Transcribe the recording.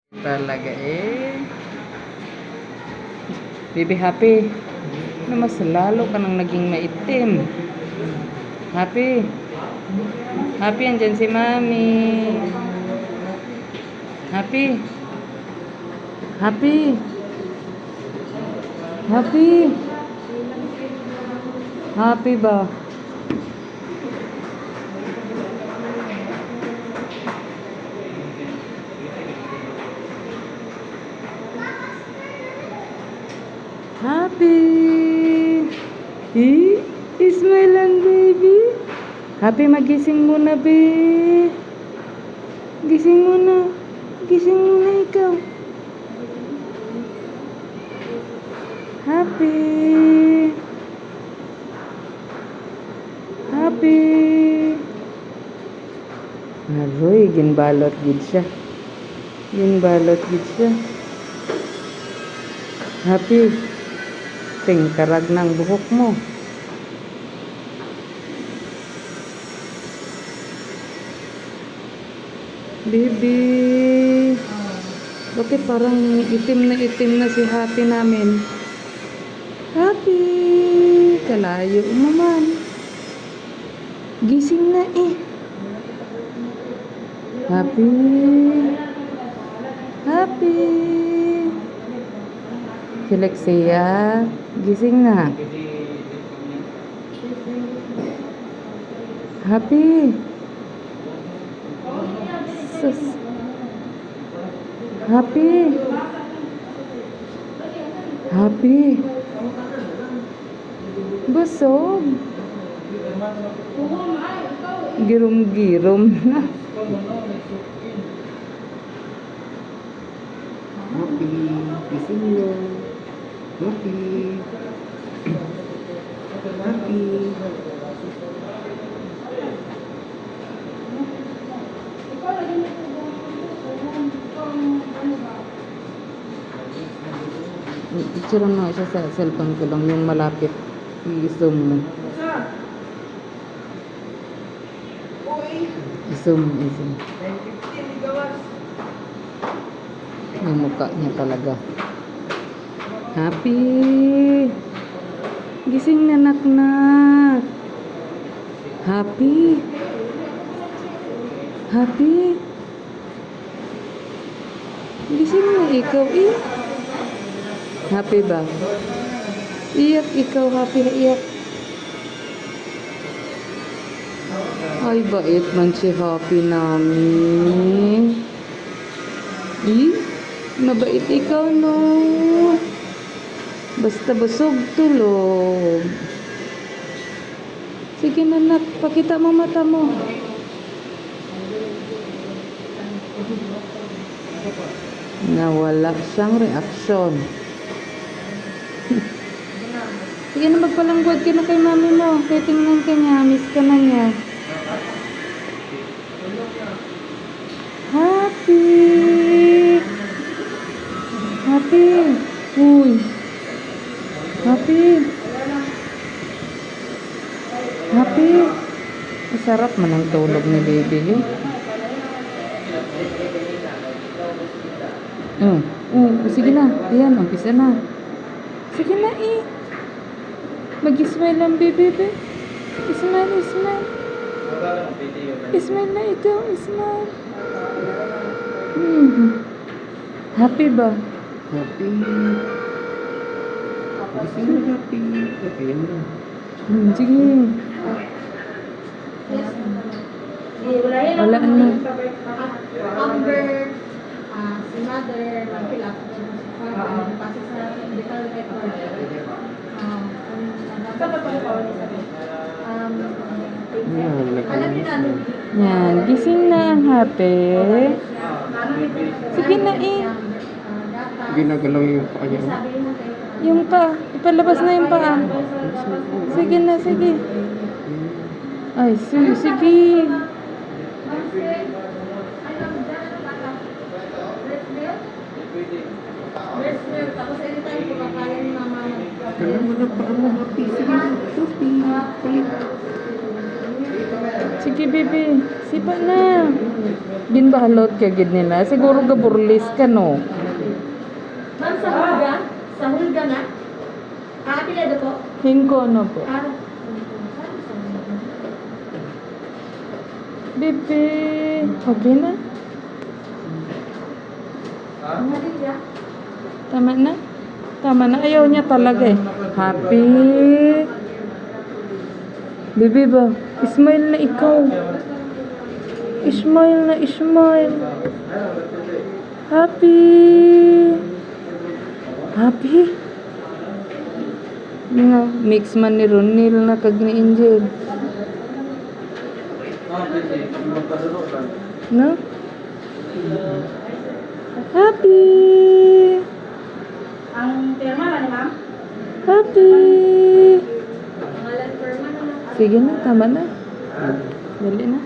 Talaga eh. Baby Happy. Na mas lalo ka nang naging maitim. Happy. Happy, andyan si Mami. Happy. Happy. Happy. Happy ba? Happy. Smile lang, baby. Happy, magising muna, baby. Gising muna. Gising muna ikaw. Happy. Happy. Aroy, ginbalot gid siya. Ginbalot gid siya. Happy. Tingkarag ng buhok mo. Baby. Bakit parang itim na si Happy namin? Happy. Kalayo naman. Gising na eh. Happy. Happy. Si Lexia, gising na. Happy. Sus. Happy. Happy. Busog. Girom-girom na. Happy, gising mo. Happy. Happy. Picture mo siya sa cellphone ko lang, yung malapit. I-zoom mo. I-zoom. Yung mukha niya talaga. Happy. Gising na, nak. Happy. Happy. Gising na ikaw eh. Happy ba? Iyak ikaw, Happy, iyak. Ay, bait man si Happy namin. Mabait ikaw, no? Basta busog, tulog. Sige na, nak. Pakita mo mata mo. Nawala siyang reaksyon. Sige na, magpalangguad ka na kay mami mo. Kaya tingnan ka niya. Miss ka na niya. Happy. Happy. Uy. Happy. Happy. Masarap man ang tulog ni baby. Sige na. Ayan, umpisa na. Sige na eh. Mag-smile lang, baby. Smile. Smile na ikaw. Smile. Happy ba? Happy. Gising mo, Happy. Okay, yan na. Sige. Wala na. Amber, si Mother, mag-fill up. Pasok sa medical record. Yan. Gising na ang Happy. Sige na eh. Ginagalaw yung paa niya. Yung pa. Ipalabas na yung paa. Sige na, sige. Ay, sige. Tapos anytime po kakaya ni mama. Alam mo na paa mo, Happy. Sige na, Happy. Kulit. Sige, baby. Sipa na. Ginbahalot ka gid nila. Siguro gaburlis ka, no? Ma'am, sa Hulga? Sa Hulga na? Pila po? Hingko na po. Baby. Okay na? Tama na? Tama na. Ayaw niya talaga eh. Happy. Baby ba? Smile na ikaw. Smile na, smile. Happy. Happy. Nga, mix man ni Ronil na kag ni Angel. No? Happy. Ang pirma ba ni ma'am? Happy. Pangalan pirma na lang. Sige na, tama na. Dali na.